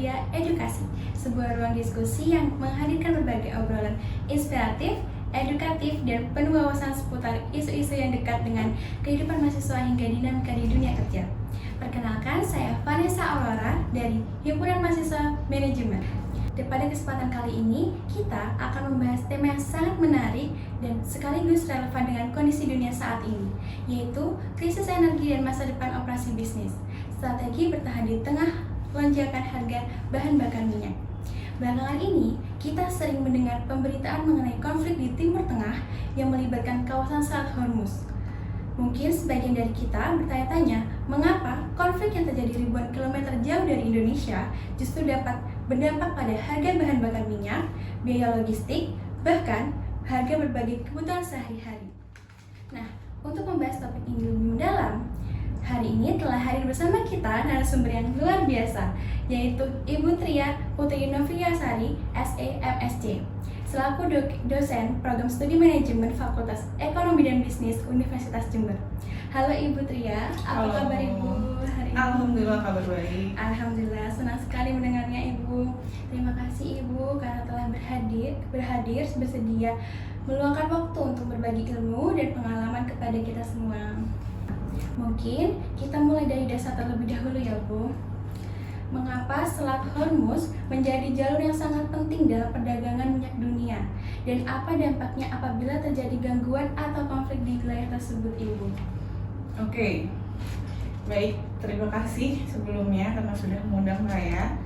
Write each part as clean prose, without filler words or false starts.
Media Edukasi, sebuah ruang diskusi yang menghadirkan berbagai obrolan inspiratif, edukatif, dan penuh wawasan seputar isu-isu yang dekat dengan kehidupan mahasiswa hingga dinamika di dunia kerja. Perkenalkan, saya Vanessa Aurora dari Himpunan Mahasiswa Manajemen. Pada kesempatan kali ini, kita akan membahas tema yang sangat menarik dan sekaligus relevan dengan kondisi dunia saat ini, yaitu krisis energi dan masa depan operasi bisnis. Strategi bertahan di tengah lonjakan harga bahan bakar minyak. Belakangan ini, kita sering mendengar pemberitaan mengenai konflik di Timur Tengah yang melibatkan kawasan Selat Hormuz. Mungkin sebagian dari kita bertanya-tanya, mengapa konflik yang terjadi ribuan kilometer jauh dari Indonesia justru dapat berdampak pada harga bahan bakar minyak, biaya logistik, bahkan harga berbagai kebutuhan sehari-hari. Nah, untuk membahas topik ini lebih mendalam, hari ini telah hadir bersama kita narasumber yang luar biasa, yaitu Ibu Tria Putri Noviasari, SE MSc, selaku dosen Program Studi Manajemen Fakultas Ekonomi dan Bisnis Universitas Jember. Halo Ibu Tria, apa kabar Ibu hari ini? Alhamdulillah kabar baik. Alhamdulillah, senang sekali mendengarnya Ibu. Terima kasih Ibu karena telah berhadir bersedia meluangkan waktu untuk berbagi ilmu dan pengalaman kepada kita semua. Mungkin kita mulai dari dasar terlebih dahulu ya Bu. Mengapa Selat Hormuz menjadi jalur yang sangat penting dalam perdagangan minyak dunia? Dan apa dampaknya apabila terjadi gangguan atau konflik di wilayah tersebut, Ibu? Oke, baik, terima kasih sebelumnya karena sudah mengundang saya.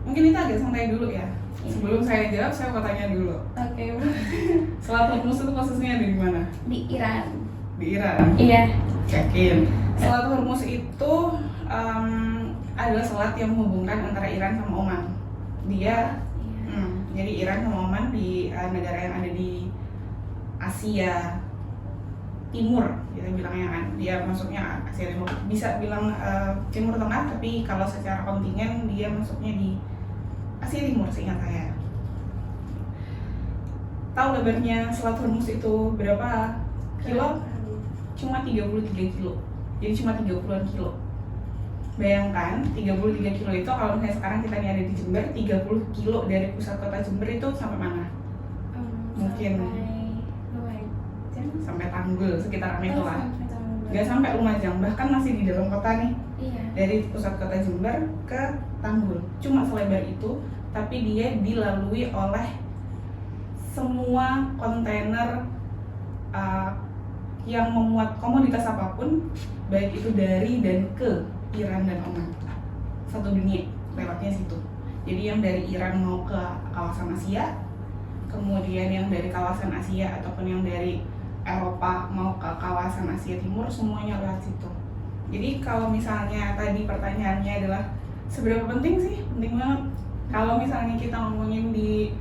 Mungkin kita agak santai dulu ya. Sebelum saya jawab, saya mau tanya dulu. Oke, Bu. Selat Hormuz itu posisinya ada di mana? Di Iran. Di Iran? Iya. Yakin. Selat Hormuz itu adalah selat yang menghubungkan antara Iran sama Oman. Jadi Iran sama Oman di negara yang ada di Asia Timur, kita bilangnya kan. Dia masuknya Asia Timur. Bisa bilang Timur Tengah, tapi kalau secara kontingen dia masuknya di Asia Timur seingat saya. Tahu lebarnya Selat Hormuz itu berapa kilo? Cuma 33 kilo. Jadi cuma 30-an kilo. Bayangkan 33 kilo itu kalau misalnya sekarang kita nih ada di Jember, 30 kilo dari pusat kota Jember itu sampai mana? Mungkin sampai Tanggul, sekitar itu lah. Nggak sampai Lumajang, bahkan masih di dalam kota nih. Iya. Dari pusat kota Jember ke Tanggul, cuma selebar itu, tapi dia dilalui oleh semua kontainer yang memuat komoditas apapun, baik itu dari dan ke Iran dan Oman. Satu dunia lewatnya situ. Jadi yang dari Iran mau ke kawasan Asia, kemudian yang dari kawasan Asia ataupun yang dari Eropa mau ke kawasan Asia Timur, semuanya lewat situ. Jadi kalau misalnya tadi pertanyaannya adalah seberapa penting sih? Penting banget. Kalau misalnya kita ngomongin di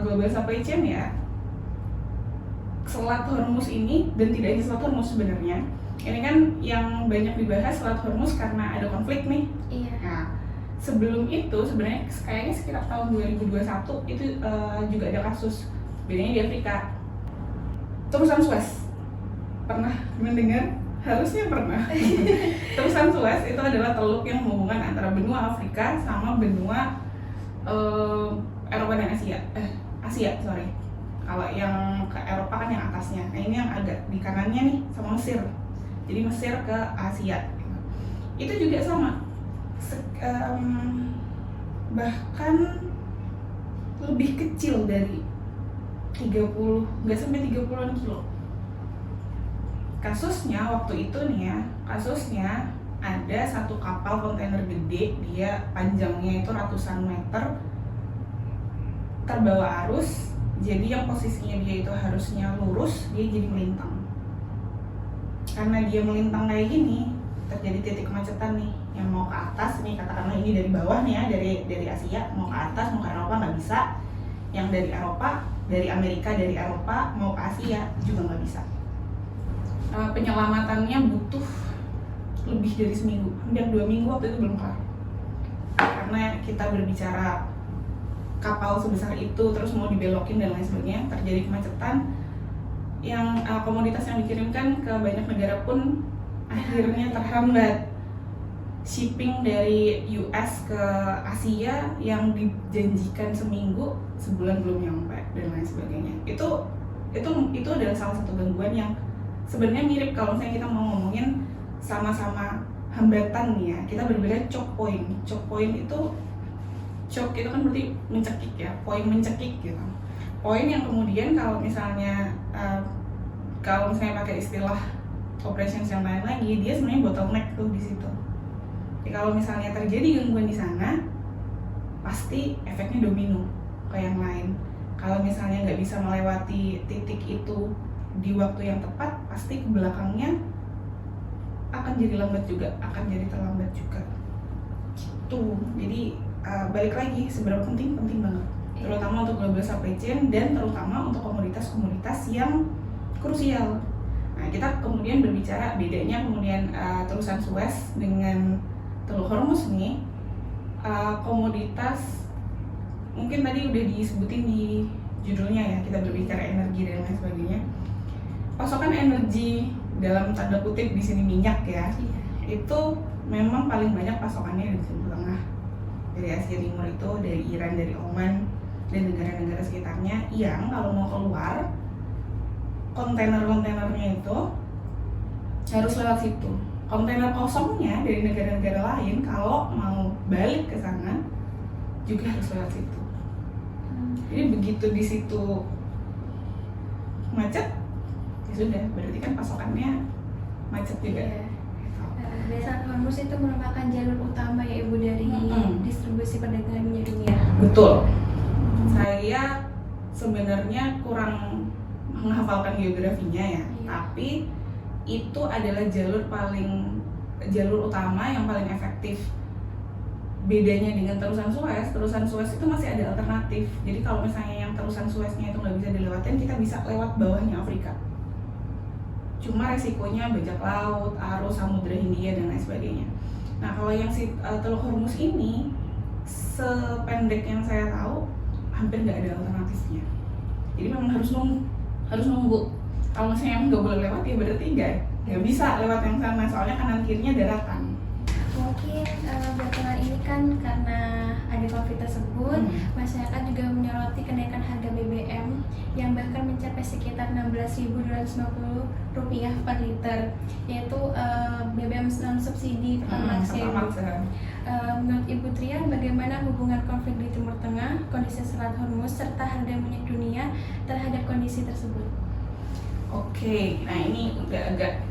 global supply chain ya, Selat Hormuz ini, dan tidak hanya Selat Hormuz sebenarnya, ini kan yang banyak dibahas Selat Hormuz karena ada konflik nih. Iya. Nah, sebelum itu sebenarnya kayaknya sekitar tahun 2021 itu juga ada kasus, bedanya di Afrika. Terusan Suez, pernah mendengar? Harusnya pernah. Terusan Suez itu adalah teluk yang menghubungkan antara benua Afrika sama benua Eropa dan Asia. Asia. Kalau yang ke Eropa kan yang atasnya. Nah ini yang agak di kanannya nih sama Mesir. Jadi Mesir ke Asia. Itu juga sama. Bahkan lebih kecil dari 30, nggak sampai 30-an kilo. Kasusnya waktu itu nih ya, ada satu kapal kontainer gede, dia panjangnya itu ratusan meter, terbawa arus, jadi yang posisinya dia itu harusnya lurus, dia jadi melintang. Karena dia melintang kayak gini, terjadi titik kemacetan nih, yang mau ke atas nih, katakanlah ini dari bawah nih ya, dari Asia mau ke atas, mau ke Eropa nggak bisa. Yang dari Eropa, dari Amerika, dari Eropa mau ke Asia juga nggak bisa. Penyelamatannya butuh lebih dari seminggu, hampir 2 minggu waktu itu belum kelar. Karena kita berbicara kapal sebesar itu terus mau dibelokin dan lain sebagainya, terjadi kemacetan, yang komoditas yang dikirimkan ke banyak negara pun akhirnya terhambat. shipping dari US ke Asia yang dijanjikan seminggu, sebulan belum nyampe dan lain sebagainya. Itu adalah salah satu gangguan yang sebenarnya mirip kalau misalnya kita mau ngomongin sama-sama hambatan nih ya. Kita berbicara choke point. Choke point itu, choke itu kan berarti mencekik ya, point mencekik gitu. Poin yang kemudian kalau misalnya pakai istilah operations yang lain lagi, dia sebenarnya bottleneck tuh di situ. Jadi kalau misalnya terjadi gangguan di sana, pasti efeknya domino ke yang lain. Kalau misalnya nggak bisa melewati titik itu di waktu yang tepat, pasti ke belakangnya akan jadi lambat juga, akan jadi terlambat juga. Tuh, jadi balik lagi seberapa penting banget, terutama untuk global supply chain dan terutama untuk komoditas-komoditas yang krusial. Nah, kita kemudian berbicara bedanya kemudian terusan Suez dengan Teluk Hormuz nih, komoditas mungkin tadi udah disebutin di judulnya ya, kita berbicara energi dan lain sebagainya. Pasokan energi dalam tanda kutip di sini minyak ya, itu memang paling banyak pasokannya dari Timur Tengah, dari Asia Timur itu, dari Iran, dari Oman dan negara-negara sekitarnya, yang kalau mau keluar kontainer-kontainernya itu harus lewat situ. Kontainer kosongnya dari negara-negara lain kalau mau balik ke sana juga harus lewat situ. Jadi begitu di situ macet, ya sudah, berarti kan pasokannya macet juga. Desa Hormuz itu merupakan jalur utama ya Ibu dari distribusi perdagangan minyak dunia. Betul. Saya sebenarnya kurang menghafalkan geografinya ya, tapi itu adalah jalur utama yang paling efektif. Bedanya dengan terusan Suez itu masih ada alternatif. Jadi kalau misalnya yang terusan Sueznya itu nggak bisa dilewatin, kita bisa lewat bawahnya Afrika. Cuma resikonya bajak laut, arus Samudra Hindia dan lain sebagainya. Nah, kalau yang si Teluk Hormuz ini, sependek yang saya tahu, hampir nggak ada alternatifnya. Jadi memang harus nunggu. Kalau misalnya emang nggak boleh lewat, ya berarti nggak bisa lewat yang sana, soalnya kanan kirinya daratan. Mungkin belakangan ini kan karena ada konflik tersebut, masyarakat juga menyoroti kenaikan harga BBM yang bahkan mencapai sekitar Rp16.250 per liter, yaitu BBM non subsidi Pertamax. Menurut Ibu Tria, bagaimana hubungan konflik di Timur Tengah, kondisi Selat Hormuz, serta harga minyak dunia terhadap kondisi tersebut? Oke, nah ini udah agak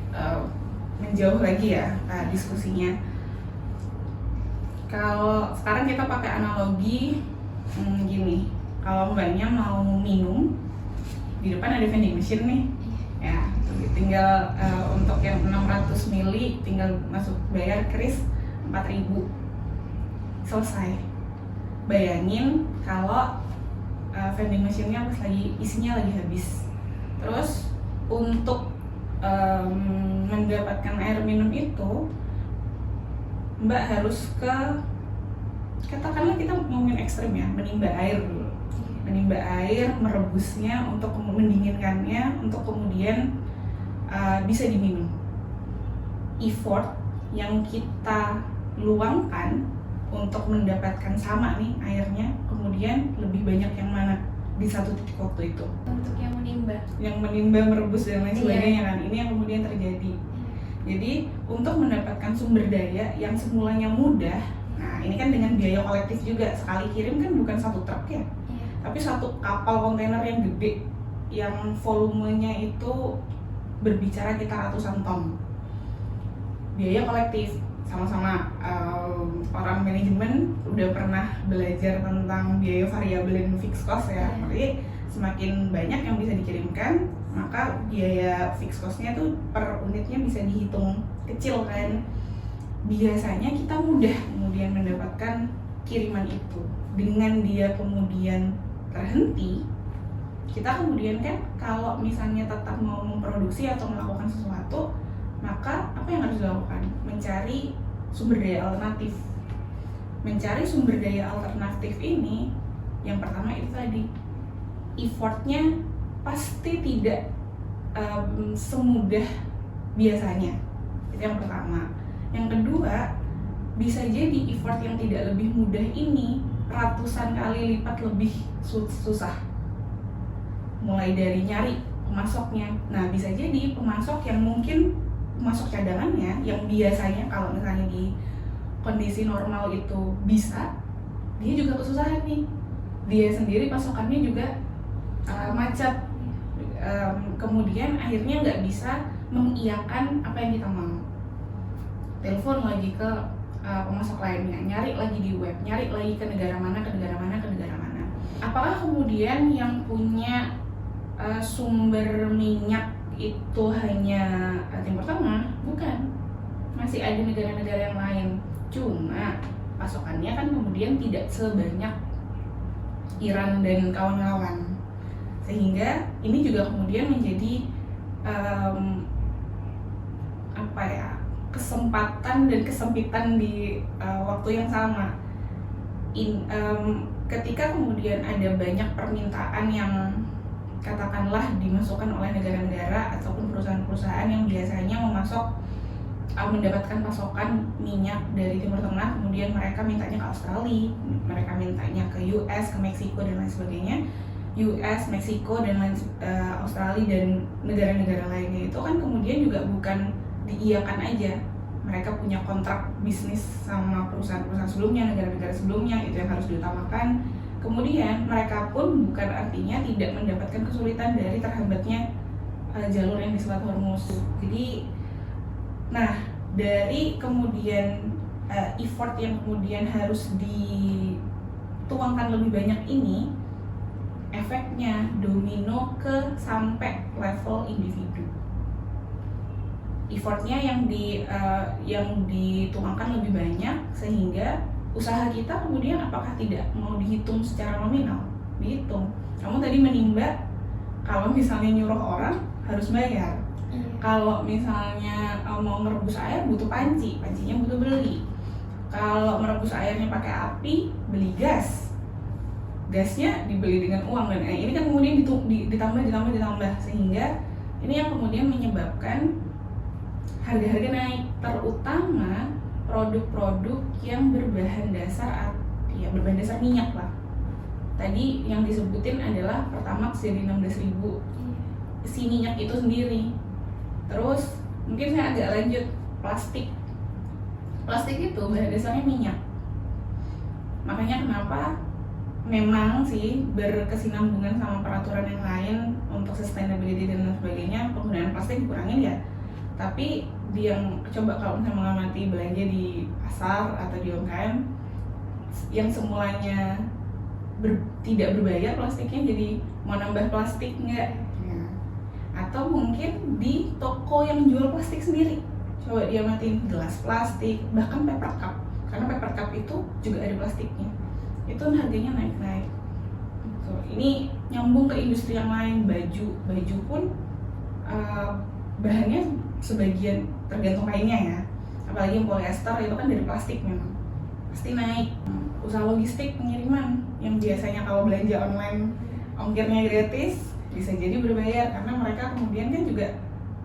menjauh lagi ya diskusinya. Kalau sekarang kita pakai analogi gini, kalau mbaknya mau minum, di depan ada vending machine nih, ya tinggal untuk yang 600 ml tinggal masuk bayar kris 4.000, selesai. Bayangin kalau vending machine-nya pas lagi isinya lagi habis, terus untuk mendapatkan air minum itu Mbak harus katakanlah kita ngomongin ekstrim ya, menimba air dulu. Menimba air, merebusnya untuk mendinginkannya, untuk kemudian bisa diminum. Effort yang kita luangkan untuk mendapatkan sama nih airnya, kemudian lebih banyak yang mana di satu titik waktu itu. Untuk yang menimba, merebus dan lain sebagainya kan, ini yang kemudian terjadi. Jadi untuk mendapatkan sumber daya yang semulanya mudah, nah ini kan dengan biaya kolektif juga, sekali kirim kan bukan satu truk ya, tapi satu kapal kontainer yang gede, yang volumenya itu berbicara kita ratusan ton. Biaya kolektif, sama-sama orang manajemen udah pernah belajar tentang biaya variabel dan fixed cost ya. Jadi semakin banyak yang bisa dikirimkan, maka biaya fixed cost-nya tuh per unitnya bisa dihitung kecil kan. Biasanya kita mudah kemudian mendapatkan kiriman itu. Dengan dia kemudian terhenti, kita kemudian kan kalau misalnya tetap mau memproduksi atau melakukan sesuatu, maka apa yang harus dilakukan? Mencari sumber daya alternatif. Mencari sumber daya alternatif ini, yang pertama itu tadi, effortnya pasti tidak semudah biasanya. Itu yang pertama. Yang kedua, bisa jadi effort yang tidak lebih mudah ini ratusan kali lipat lebih susah. Mulai dari nyari pemasoknya. Nah, bisa jadi pemasok yang mungkin pemasok cadangannya yang biasanya kalau misalnya di kondisi normal itu bisa, dia juga kesusahan nih. Dia sendiri pasokannya juga macet. Kemudian akhirnya nggak bisa mengiyakan apa yang kita mau. Telepon lagi ke pemasok lainnya, nyari lagi di web, nyari lagi ke negara mana. Apakah kemudian yang punya sumber minyak itu hanya Timur Tengah? Bukan, masih ada negara-negara yang lain. Cuma pasokannya kan kemudian tidak sebanyak Iran dan kawan-kawan, sehingga ini juga kemudian menjadi kesempatan dan kesempitan di waktu yang sama. Ketika kemudian ada banyak permintaan yang katakanlah dimasukkan oleh negara-negara ataupun perusahaan-perusahaan yang biasanya mendapatkan pasokan minyak dari Timur Tengah, kemudian mereka mintanya ke Australia, mereka mintanya ke US, ke Meksiko dan lain sebagainya. US, Meksiko dan Australia dan negara-negara lainnya itu kan kemudian juga bukan diiyakan aja. Mereka punya kontrak bisnis sama perusahaan-perusahaan sebelumnya, negara-negara sebelumnya, itu yang harus diutamakan. Kemudian mereka pun bukan artinya tidak mendapatkan kesulitan dari terhambatnya jalur yang di Selat Hormuz. Jadi, nah dari kemudian effort yang kemudian harus dituangkan lebih banyak ini, efeknya domino ke sampai level individu. Effortnya yang dituangkan lebih banyak sehingga usaha kita kemudian apakah tidak mau dihitung secara nominal? Dihitung. Kamu tadi menimba kalau misalnya nyuruh orang harus bayar. Kalau misalnya mau merebus air butuh panci, pancinya butuh beli. Kalau merebus airnya pakai api, beli gas. Gasnya dibeli dengan uang, dan ini kan kemudian ditambah sehingga ini yang kemudian menyebabkan harga-harga naik, terutama produk-produk yang berbahan dasar minyak lah. Tadi yang disebutin adalah Pertamax jadi 16.000 si minyak itu sendiri. Terus mungkin saya agak lanjut, plastik itu bahan dasarnya minyak. Makanya kenapa memang sih berkesinambungan sama peraturan yang lain untuk sustainability dan lain sebagainya, penggunaan plastik dikurangin ya. Tapi yang coba kalau misalnya mengamati belanja di pasar atau di UMKM yang semulanya tidak berbayar plastiknya jadi mau nambah plastik enggak ya. Atau mungkin di toko yang jual plastik sendiri coba dia matiin gelas plastik, bahkan paper cup, karena paper cup itu juga ada plastiknya, itu harganya naik-naik. Ini nyambung ke industri yang lain, baju pun bahannya sebagian tergantung kainnya ya, apalagi yang polyester itu kan dari plastik, memang pasti naik. Usaha logistik pengiriman yang biasanya kalau belanja online ongkirnya gratis bisa jadi berbayar karena mereka kemudian kan juga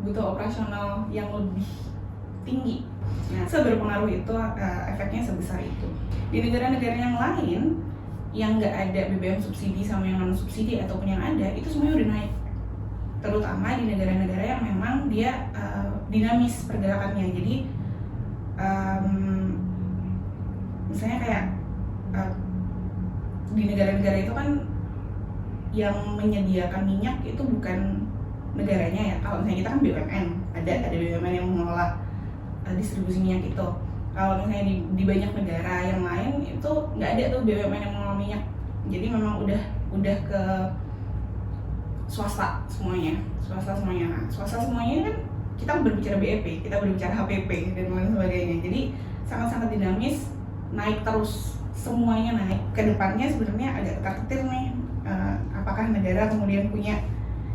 butuh operasional yang lebih tinggi. Nah, seberpengaruh itu efeknya sebesar itu. Di negara-negara yang lain yang nggak ada BBM subsidi sama yang non subsidi ataupun yang ada itu semuanya udah naik, terutama di negara-negara yang memang dia dinamis pergerakannya. Jadi misalnya kayak di negara-negara itu kan yang menyediakan minyak itu bukan negaranya ya. Kalau misalnya kita kan BUMN, ada BUMN yang mengelola distribusi minyak itu. Kalau misalnya di banyak negara yang lain itu nggak ada tuh BUMN yang mengelola minyak. Jadi memang udah ke swasta semuanya. Nah, swasta semuanya kan kita berbicara BEP, kita berbicara HPP dan lain sebagainya. Jadi sangat-sangat dinamis, naik terus, semuanya naik. Kedepannya sebenarnya agak ketar-ketir nih. Apakah negara kemudian punya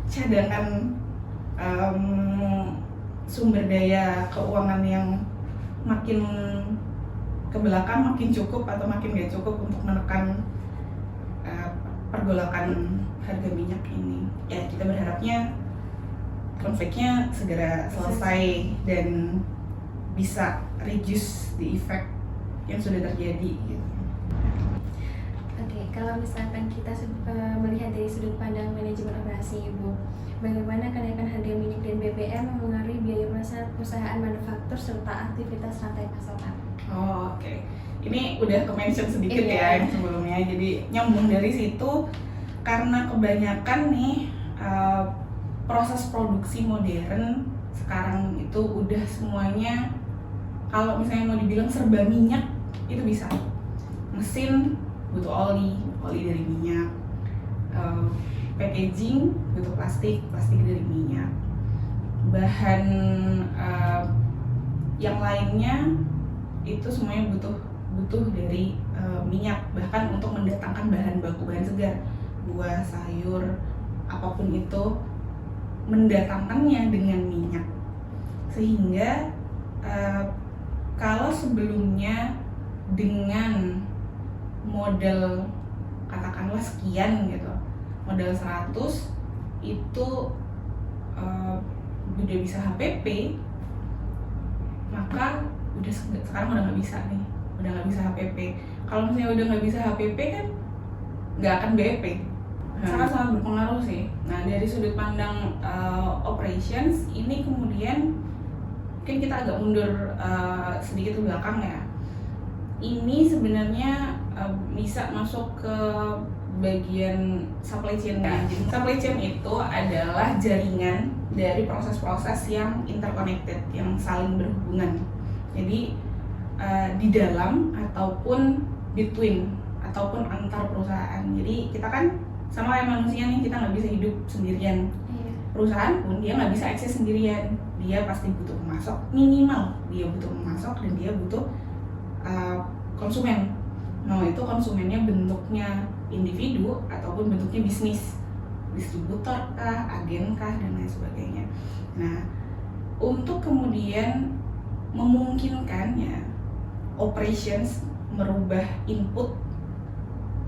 cadangan sumber daya keuangan yang makin ke belakang makin cukup atau makin gak cukup untuk menekan pergolakan harga minyak ini. Ya, kita berharapnya konfliknya segera selesai dan bisa reduce the effect yang sudah terjadi gitu. Oke, kalau misalkan kita melihat dari sudut pandang manajemen operasi, Ibu, bagaimana kenaikan harga minyak dan BBM mempengaruhi biaya perusahaan manufaktur serta aktivitas rantai pasokan? Oh, oke. Ini udah ke-mention sedikit Iya. ya yang sebelumnya. Jadi nyambung dari situ karena kebanyakan nih proses produksi modern sekarang itu udah semuanya, kalau misalnya mau dibilang serba minyak itu bisa. Mesin butuh oli dari minyak. Packaging butuh plastik dari minyak. Bahan yang lainnya itu semuanya butuh dari minyak, bahkan untuk mendatangkan bahan baku, bahan segar, buah, sayur, apapun itu mendatangkannya dengan minyak. Sehingga kalau sebelumnya dengan modal katakanlah sekian gitu, modal 100 itu udah bisa HPP, maka sekarang udah nggak bisa nih, udah nggak bisa HPP. Kalau misalnya udah nggak bisa HPP kan nggak akan BEP. Sangat-sangat berpengaruh sih. Nah, dari sudut pandang operations ini kemudian mungkin kita agak mundur sedikit ke belakang ya. Ini sebenarnya bisa masuk ke bagian supply chain. Jadi supply chain itu adalah jaringan dari proses-proses yang interconnected, yang saling berhubungan. Jadi di dalam ataupun between ataupun antar perusahaan. Jadi kita kan sama kayak manusia nih, kita nggak bisa hidup sendirian. Perusahaan pun dia nggak bisa eksis sendirian. Dia pasti butuh pemasok, minimal dia butuh pemasok dan dia butuh konsumen. Nah, itu konsumennya bentuknya individu ataupun bentuknya bisnis, distributor kah, agen kah, dan lain sebagainya. Nah, untuk kemudian memungkinkannya operations merubah input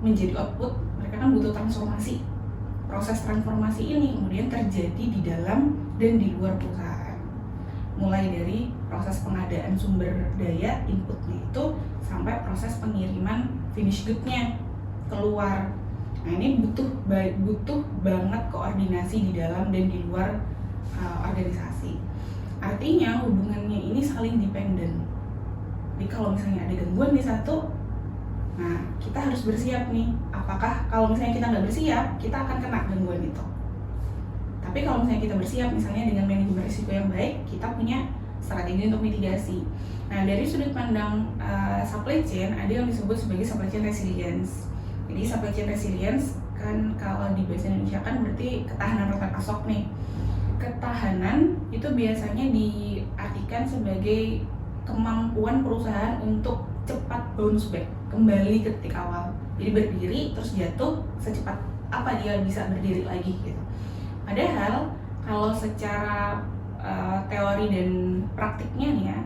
menjadi output, mereka kan butuh transformasi. Proses transformasi ini kemudian terjadi di dalam dan di luar perusahaan. Mulai dari proses pengadaan sumber daya inputnya itu sampai proses pengiriman finish good-nya keluar. Nah, ini butuh banget koordinasi di dalam dan di luar organisasi. Artinya hubungannya ini saling dependen. Jadi kalau misalnya ada gangguan di satu, nah kita harus bersiap nih. Apakah kalau misalnya kita nggak bersiap, kita akan kena gangguan itu. Tapi kalau misalnya kita bersiap, misalnya dengan manajemen risiko yang baik, kita punya strategi untuk mitigasi. Nah, dari sudut pandang supply chain, ada yang disebut sebagai supply chain resilience. Jadi supply chain resilience kan kalau di bahasa Indonesia kan berarti ketahanan rantai pasok nih. Ketahanan itu biasanya diartikan sebagai kemampuan perusahaan untuk cepat bounce back, kembali ke titik awal. Jadi berdiri terus jatuh secepat apa dia bisa berdiri lagi gitu. Padahal kalau secara teori dan praktiknya nih ya,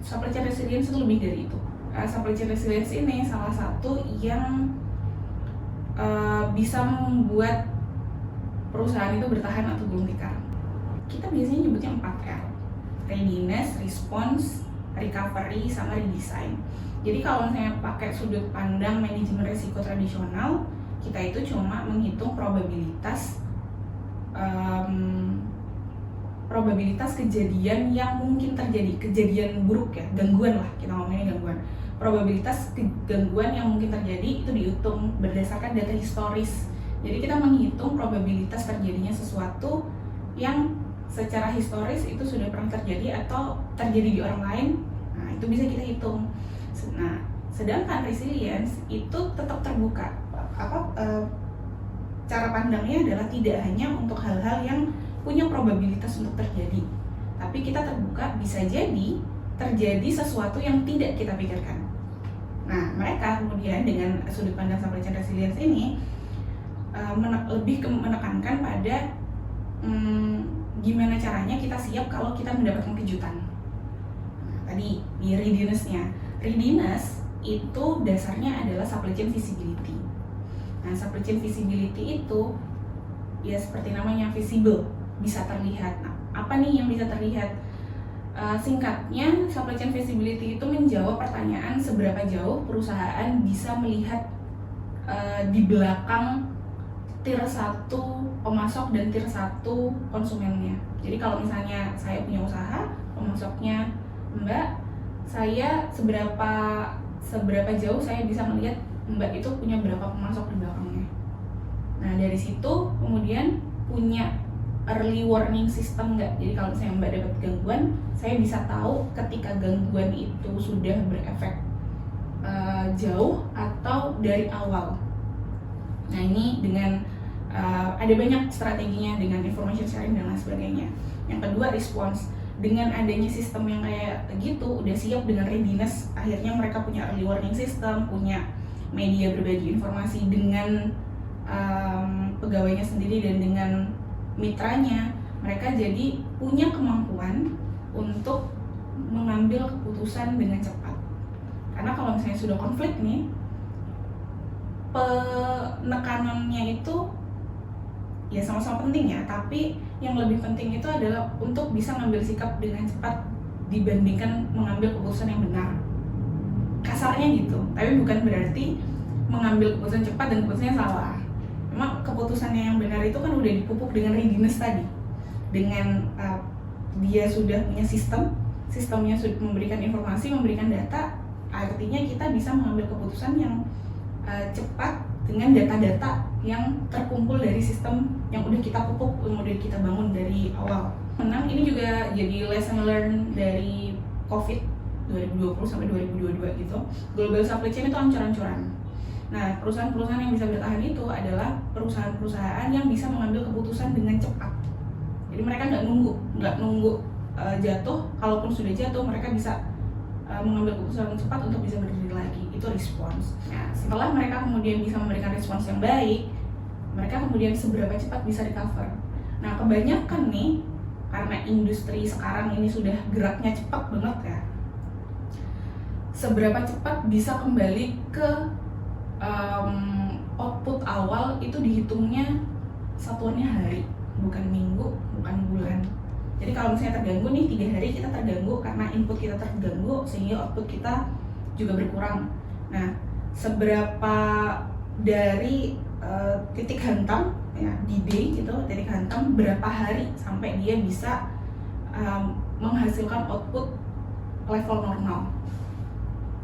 supply chain resilience itu lebih dari itu. Supply chain resilience ini salah satu yang bisa membuat perusahaan itu bertahan atau gulung tikar. Kita biasanya nyebutnya 4R: readiness, response, recovery, sama redesign. Jadi kalau misalnya pakai sudut pandang manajemen risiko tradisional, kita itu cuma menghitung probabilitas kejadian yang mungkin terjadi, kejadian buruk ya, gangguan lah, kita ngomongnya gangguan. Probabilitas gangguan yang mungkin terjadi itu dihitung berdasarkan data historis. Jadi kita menghitung probabilitas terjadinya sesuatu yang secara historis itu sudah pernah terjadi atau terjadi di orang lain. Nah, itu bisa kita hitung. Nah, sedangkan resilience itu tetap terbuka. Cara pandangnya adalah tidak hanya untuk hal-hal yang punya probabilitas untuk terjadi, tapi kita terbuka bisa jadi terjadi sesuatu yang tidak kita pikirkan. Nah, mereka kemudian dengan sudut pandang supply chain resilience ini lebih menekankan pada gimana caranya kita siap kalau kita mendapatkan kejutan. Nah, tadi di readiness-nya, readiness itu dasarnya adalah supply chain visibility. Nah, supply chain visibility itu ya seperti namanya, visible, bisa terlihat. Nah, apa nih yang bisa terlihat? Singkatnya, supply chain feasibility itu menjawab pertanyaan seberapa jauh perusahaan bisa melihat di belakang tier 1 pemasok dan tier 1 konsumennya. Jadi kalau misalnya saya punya usaha, pemasoknya Mbak, saya seberapa jauh saya bisa melihat Mbak itu punya berapa pemasok di belakangnya. Nah dari situ kemudian punya early warning system nggak? Jadi kalau misalnya Mbak dapat gangguan, saya bisa tahu ketika gangguan itu sudah berefek jauh atau dari awal. Nah ini dengan ada banyak strateginya dengan information sharing dan lain sebagainya. Yang kedua, response. Dengan adanya sistem yang kayak gitu, udah siap dengan readiness, akhirnya mereka punya early warning system, punya media berbagi informasi dengan pegawainya sendiri dan dengan mitranya. Mereka jadi punya kemampuan untuk mengambil keputusan dengan cepat. Karena kalau misalnya sudah konflik nih, penekanannya itu ya sama-sama penting ya, tapi yang lebih penting itu adalah untuk bisa mengambil sikap dengan cepat dibandingkan mengambil keputusan yang benar. Kasarnya gitu, tapi bukan berarti mengambil keputusan cepat dan keputusannya salah. Memang keputusannya yang benar itu kan udah dipupuk dengan readiness tadi, dengan dia sudah punya sistemnya sudah memberikan informasi, memberikan data, artinya kita bisa mengambil keputusan yang cepat dengan data-data yang terkumpul dari sistem yang udah kita pupuk, yang udah kita bangun dari awal. Menang ini juga jadi lesson learn dari COVID 2020 sampai 2022 gitu. Global supply chain itu ancur-ancuran. Nah, perusahaan-perusahaan yang bisa bertahan itu adalah perusahaan-perusahaan yang bisa mengambil keputusan dengan cepat. Jadi mereka nggak nunggu jatuh. Kalaupun sudah jatuh, mereka bisa mengambil keputusan cepat untuk bisa berdiri lagi. Itu respons. Nah, setelah mereka kemudian bisa memberikan respons yang baik, mereka kemudian seberapa cepat bisa recover. Nah, kebanyakan nih, karena industri sekarang ini sudah geraknya cepat banget ya, seberapa cepat bisa kembali ke output awal itu dihitungnya satuannya hari, bukan minggu, bukan bulan. Jadi kalau misalnya terganggu nih 3 hari kita terganggu karena input kita terganggu sehingga output kita juga berkurang. Nah, seberapa dari titik hantam ya di day gitu, titik hantam berapa hari sampai dia bisa menghasilkan output level normal.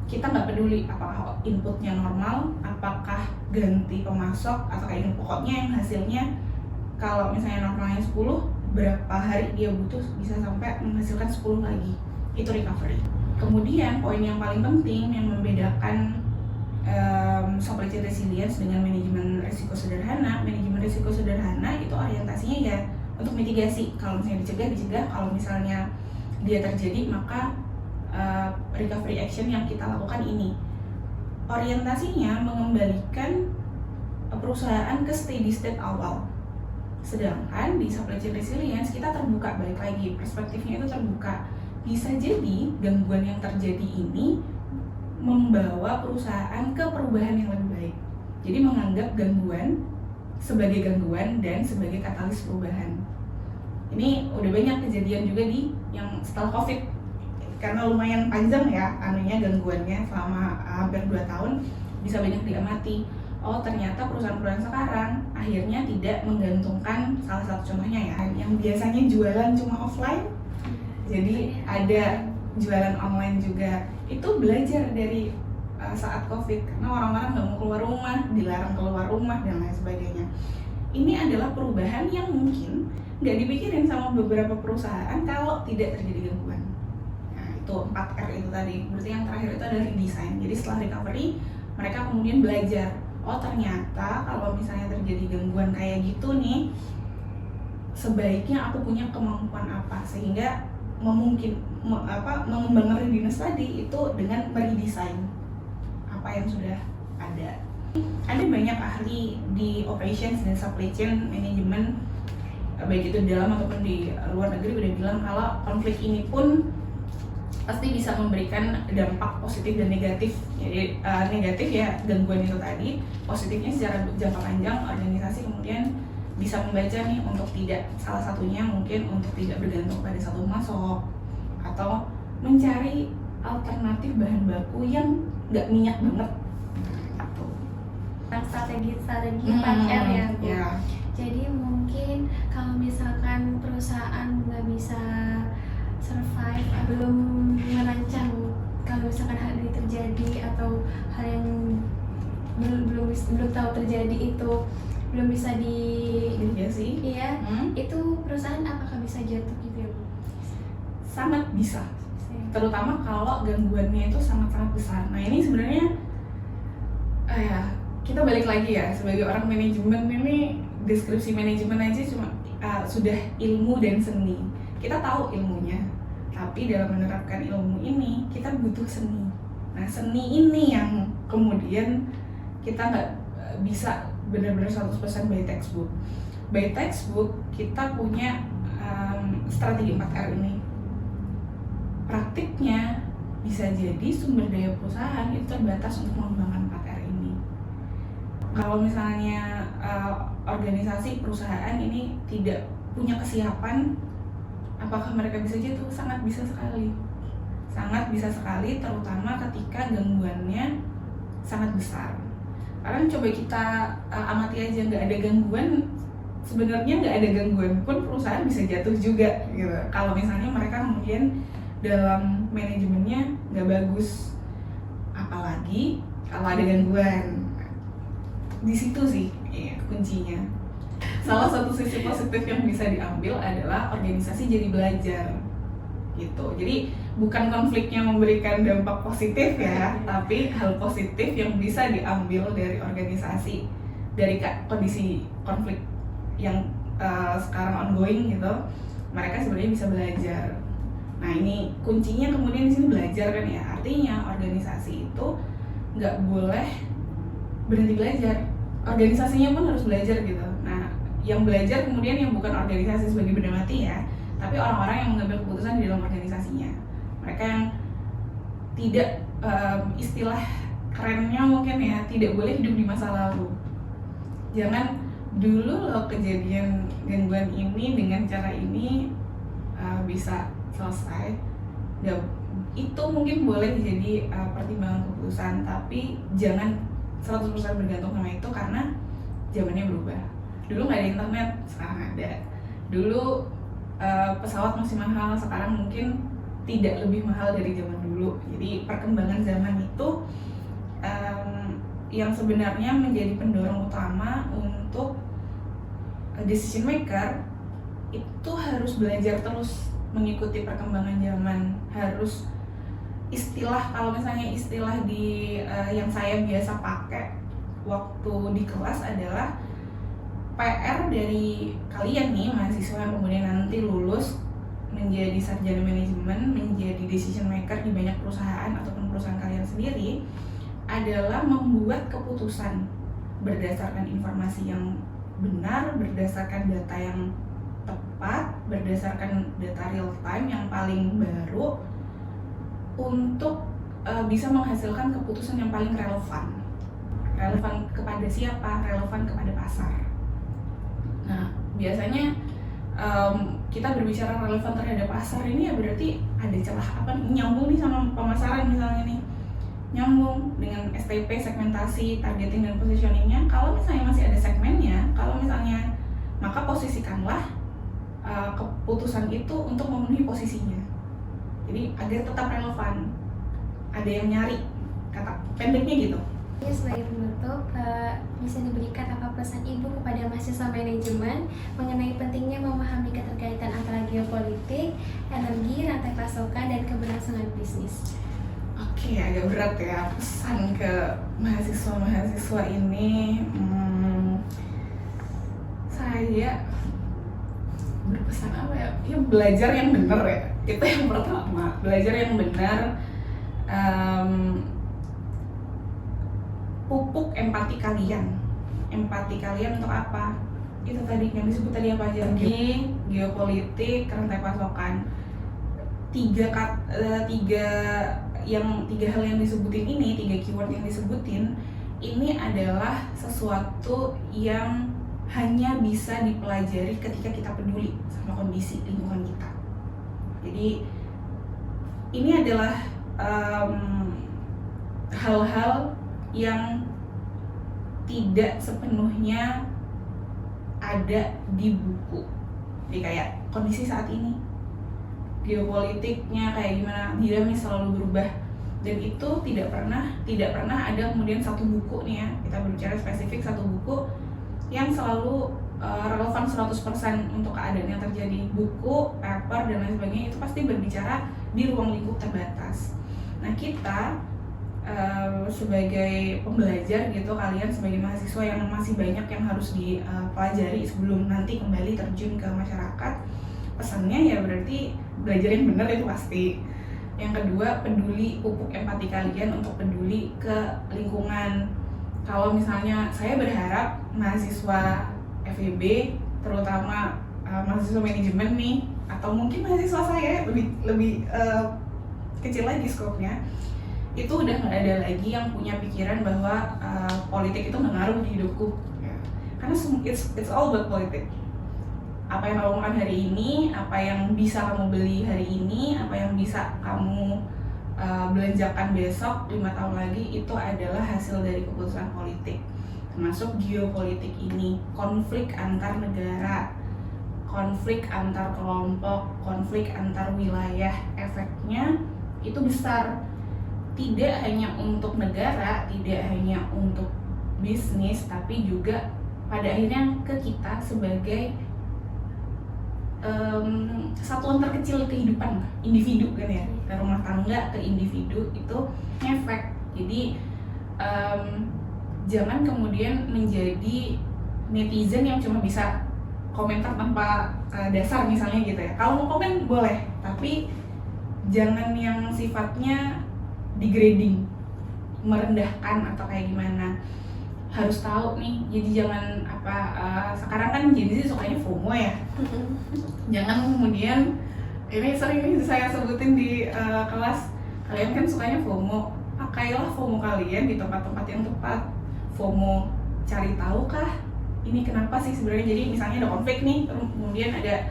Kita nggak peduli apakah inputnya normal, apakah ganti pemasok atau kayak ini, pokoknya yang hasilnya kalau misalnya normalnya 10, berapa hari dia butuh bisa sampai menghasilkan 10 lagi, itu recovery. Kemudian poin yang paling penting yang membedakan supply chain resilience dengan manajemen risiko sederhana itu orientasinya ya untuk mitigasi. Kalau misalnya dicegah, kalau misalnya dia terjadi maka recovery action yang kita lakukan ini orientasinya mengembalikan perusahaan ke steady state awal. Sedangkan di supply chain resilience kita terbuka, balik lagi perspektifnya itu terbuka. Bisa jadi gangguan yang terjadi ini membawa perusahaan ke perubahan yang lebih baik. Jadi menganggap gangguan sebagai gangguan dan sebagai katalis perubahan. Ini udah banyak kejadian juga di yang setelah COVID, karena lumayan panjang ya gangguannya selama hampir 2 tahun, bisa banyak diamati. Oh ternyata perusahaan-perusahaan sekarang akhirnya tidak menggantungkan, salah satu contohnya ya, yang biasanya jualan cuma offline jadi ada jualan online juga. Itu belajar dari saat COVID, karena orang-orang nggak mau keluar rumah, dilarang keluar rumah dan lain sebagainya. Ini adalah perubahan yang mungkin nggak dipikirin sama beberapa perusahaan kalau tidak terjadi gangguan. Nah itu 4R itu tadi. Berarti yang terakhir itu adalah redesign. Jadi setelah recovery mereka kemudian belajar, oh ternyata kalau misalnya terjadi gangguan kayak gitu nih, sebaiknya aku punya kemampuan apa, sehingga mengembangkan readiness tadi itu dengan meredesign apa yang sudah ada. Ada banyak ahli di operations dan supply chain management, baik itu di dalam ataupun di luar negeri, udah bilang kalau konflik ini pun pasti bisa memberikan dampak positif dan negatif. Jadi negatif ya gangguan itu tadi, positifnya secara jangka panjang organisasi kemudian bisa membaca nih untuk tidak, salah satunya mungkin untuk tidak bergantung pada satu pemasok, atau mencari alternatif bahan baku yang nggak minyak banget gitu. Strategi 4R ya Bu. Ya. Jadi mungkin kalau misalkan perusahaan nggak bisa survive, belum merancang kalau misalkan hal ini terjadi atau hal yang belum tahu terjadi itu belum bisa Iya sih. iya, itu perusahaan apakah bisa jatuh gitu ya Bu? Sangat bisa. Terutama kalau gangguannya itu sangat-sangat besar. Nah ini sebenarnya kita balik lagi ya, sebagai orang manajemen ini, deskripsi manajemen aja cuma sudah ilmu dan seni. Kita tahu ilmunya, tapi dalam menerapkan ilmu ini kita butuh seni. Nah seni ini yang kemudian kita nggak bisa benar-benar 100% by textbook. By textbook kita punya strategi 4R ini. Praktiknya bisa jadi sumber daya perusahaan itu terbatas untuk mengembangkan 4R ini. Kalau misalnya organisasi perusahaan ini tidak punya kesiapan, apakah mereka bisa jatuh? Sangat bisa sekali. Sangat bisa sekali, terutama ketika gangguannya sangat besar. Karena coba kita amati aja, nggak ada gangguan, sebenarnya nggak ada gangguan pun perusahaan bisa jatuh juga gitu. Kalau misalnya mereka kemudian dalam manajemennya nggak bagus, apalagi kalau ada gangguan. Di situ sih kuncinya. Salah satu sisi positif yang bisa diambil adalah organisasi jadi belajar gitu. Jadi bukan konfliknya memberikan dampak positif ya, tapi hal positif yang bisa diambil dari organisasi, dari kondisi konflik yang sekarang ongoing gitu. Mereka sebenarnya bisa belajar. Nah ini kuncinya kemudian di sini belajar kan ya. Artinya organisasi itu nggak boleh berhenti belajar, organisasinya pun harus belajar gitu. Nah yang belajar kemudian yang bukan organisasi sebagai benda mati ya, tapi orang-orang yang mengambil keputusan di dalam organisasinya. Mereka yang tidak, istilah kerennya mungkin ya, tidak boleh hidup di masa lalu. Jangan dulu lo kejadian gangguan ini dengan cara ini bisa selesai. Itu mungkin boleh jadi pertimbangan keputusan, tapi jangan 100% bergantung sama itu karena zamannya berubah. Dulu nggak ada internet, sekarang ada. Dulu pesawat masih mahal, sekarang mungkin tidak lebih mahal dari zaman dulu. Jadi perkembangan zaman itu yang sebenarnya menjadi pendorong utama untuk decision maker itu harus belajar terus mengikuti perkembangan zaman. Harus kalau misalnya istilah di yang saya biasa pakai waktu di kelas adalah PR dari kalian nih mahasiswa yang kemudian nanti lulus menjadi sarjana manajemen, menjadi decision maker di banyak perusahaan ataupun perusahaan kalian sendiri adalah membuat keputusan berdasarkan informasi yang benar, berdasarkan data yang tepat, berdasarkan data real time yang paling baru untuk bisa menghasilkan keputusan yang paling relevan. Relevan kepada siapa? Relevan kepada pasar. Nah, biasanya kita berbicara relevan terhadap pasar ini ya berarti ada celah apa nih? Nyambung nih sama pemasaran misalnya nih. Nyambung dengan STP, segmentasi, targeting, dan positioningnya. Kalau misalnya masih ada segmennya, kalau misalnya maka posisikanlah keputusan itu untuk memenuhi posisinya. Jadi agar tetap relevan. Ada yang nyari, kata pendeknya gitu. Ya, sebagai penutup, bisa diberikan apa pesan Ibu kepada mahasiswa manajemen mengenai pentingnya memahami keterkaitan antara geopolitik, energi, rantai pasokan, dan keberlangsungan bisnis? Oke, agak berat ya pesan ke mahasiswa-mahasiswa ini. Saya berpesan apa ya? Ya belajar yang benar ya. Itu yang pertama. Belajar yang benar. Pupuk empati kalian untuk apa? Itu tadi yang disebut tadi apa aja? Geopolitik, rantai pasokan. Tiga hal yang disebutin ini, 3 keyword yang disebutin ini adalah sesuatu yang hanya bisa dipelajari ketika kita peduli sama kondisi lingkungan kita. Jadi ini adalah hal-hal yang tidak sepenuhnya ada di buku. Jadi kayak kondisi saat ini, geopolitiknya kayak gimana, dinamis selalu berubah, dan itu tidak pernah ada kemudian satu buku nih ya, kita berbicara spesifik satu buku yang selalu relevan 100% untuk keadaan yang terjadi. Buku, paper, dan lain sebagainya itu pasti berbicara di ruang lingkup terbatas. Nah kita sebagai pembelajar gitu, kalian sebagai mahasiswa yang masih banyak yang harus dipelajari sebelum nanti kembali terjun ke masyarakat, pesannya ya berarti belajar yang benar itu pasti. Yang kedua, peduli, pupuk empati kalian untuk peduli ke lingkungan. Kalau misalnya saya berharap mahasiswa FEB, terutama mahasiswa manajemen nih, atau mungkin mahasiswa saya lebih kecil lagi skopnya, itu udah nggak ada lagi yang punya pikiran bahwa politik itu mengaruh di hidupku, ya. Karena it's all about politik. Apa yang kamu makan hari ini, apa yang bisa kamu beli hari ini, apa yang bisa kamu belanjakan besok 5 tahun lagi, itu adalah hasil dari keputusan politik. Termasuk geopolitik ini, konflik antar negara, konflik antar kelompok, konflik antar wilayah, efeknya itu besar. Tidak hanya untuk negara, tidak hanya untuk bisnis, tapi juga pada akhirnya ke kita sebagai satuan terkecil kehidupan, individu kan ya, ke rumah tangga, ke individu itu ngefek. Jadi jangan kemudian menjadi netizen yang cuma bisa komentar tanpa dasar misalnya gitu ya. Kalau mau komen boleh, tapi jangan yang sifatnya degrading, merendahkan atau kayak gimana. Harus tahu nih, jadi jangan sekarang kan jadi sukanya FOMO ya. Jangan kemudian, ini sering nih saya sebutin di kelas, kalian kan sukanya FOMO, pakailah FOMO kalian di tempat-tempat yang tepat. FOMO cari tahu kah ini kenapa sih sebenarnya. Jadi misalnya ada konflik nih, kemudian ada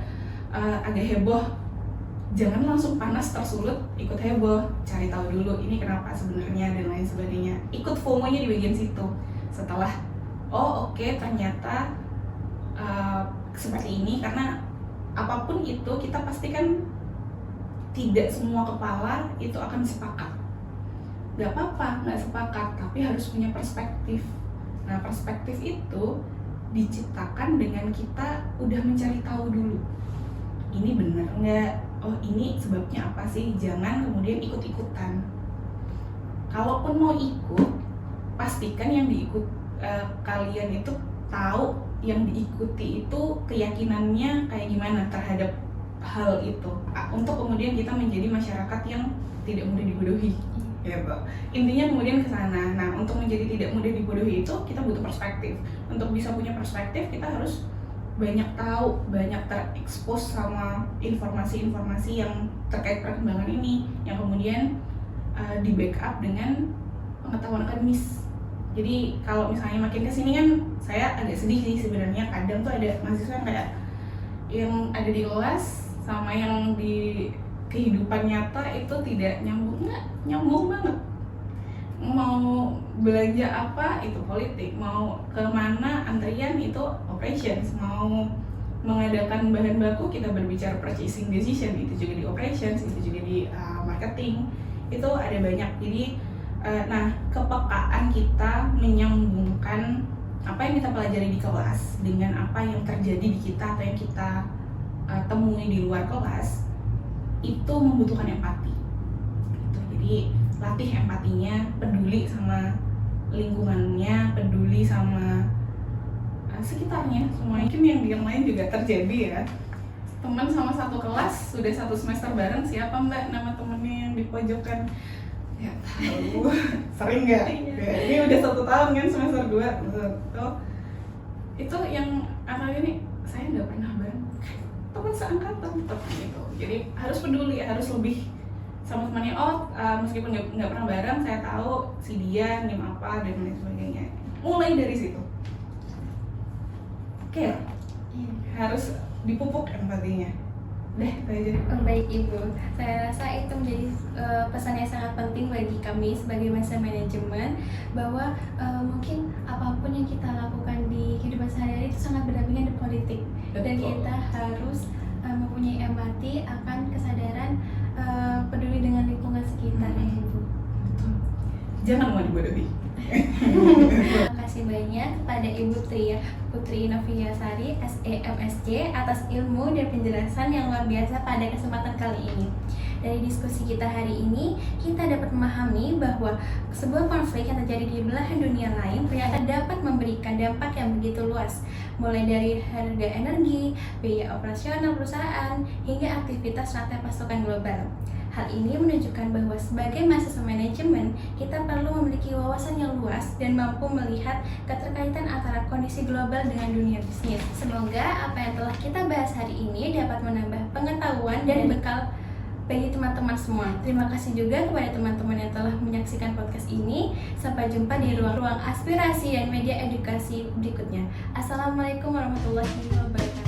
agak heboh, jangan langsung panas tersulut ikut heboh, cari tahu dulu ini kenapa sebenarnya dan lain sebagainya. Ikut FOMO-nya di bagian situ. Setelah oke, ternyata seperti ini, karena apapun itu kita pastikan tidak semua kepala itu akan sepakat. Gak apa-apa nggak sepakat, tapi harus punya perspektif. Nah perspektif itu diciptakan dengan kita udah mencari tahu dulu, ini benar nggak, oh ini sebabnya apa sih. Jangan kemudian ikut-ikutan. Kalaupun mau ikut, pastikan yang kalian itu tahu yang diikuti itu keyakinannya kayak gimana terhadap hal itu, untuk kemudian kita menjadi masyarakat yang tidak mudah dibodohi, ya Pak. Intinya kemudian ke sana. Nah, untuk menjadi tidak mudah dibodohi itu kita butuh perspektif. Untuk bisa punya perspektif kita harus banyak tahu, banyak terekspos sama informasi-informasi yang terkait perkembangan ini, yang kemudian di backup dengan pengetahuan akademis. Jadi kalau misalnya makin kesini kan saya agak sedih sih sebenarnya, kadang tuh ada mahasiswa yang kayak yang ada di kelas sama yang di kehidupan nyata itu tidak nyambung, nggak nyambung banget. Mau belanja apa itu politik, mau kemana antrian itu operations, mau mengadakan bahan baku kita berbicara purchasing decision, itu juga di operations, itu juga di marketing, itu ada banyak. Jadi nah kepekaan kita menyambungkan apa yang kita pelajari di kelas dengan apa yang terjadi di kita atau yang kita temui di luar kelas itu membutuhkan empati gitu. Jadi latih empatinya, peduli sama lingkungannya, peduli sama sekitarnya semuanya. Mungkin yang lain juga terjadi ya, teman sama satu kelas sudah 1 semester bareng, siapa mbak nama temennya yang di pojokan? Ya tahu, sering nggak? Ya, ini udah 1 tahun kan, semester 2 tuh. Itu yang ini saya nggak pernah bareng teman seangkatan tetap gitu. Jadi harus peduli, harus lebih sama temannya. Meskipun nggak pernah bareng, saya tahu si dia nim apa dan lain sebagainya. Mulai dari situ, care, harus dipupuk empatinya. Deh, itu aja. Baik Ibu, saya rasa itu menjadi pesan yang sangat penting bagi kami sebagai masa manajemen, bahwa mungkin apapun yang kita lakukan di kehidupan sehari-hari itu sangat berdampingan dengan politik. Dan Betul. kita harus mempunyai empati akan kesadaran peduli dengan lingkungan sekitar ya Ibu. Jangan mau dibodohi. Terima kasih banyak kepada Ibu Putri Noviasari SEMSC atas ilmu dan penjelasan yang luar biasa pada kesempatan kali ini. Dari diskusi kita hari ini, kita dapat memahami bahwa sebuah konflik yang terjadi di belahan dunia lain ternyata dapat memberikan dampak yang begitu luas, mulai dari harga energi, biaya operasional perusahaan, hingga aktivitas rantai pasokan global. Hal ini menunjukkan bahwa sebagai mahasiswa manajemen, kita perlu memiliki wawasan yang luas dan mampu melihat keterkaitan antara kondisi global dengan dunia bisnis. Semoga apa yang telah kita bahas hari ini dapat menambah pengetahuan dan bekal bagi teman-teman semua. Terima kasih juga kepada teman-teman yang telah menyaksikan podcast ini. Sampai jumpa di ruang aspirasi dan media edukasi berikutnya. Assalamualaikum warahmatullahi wabarakatuh.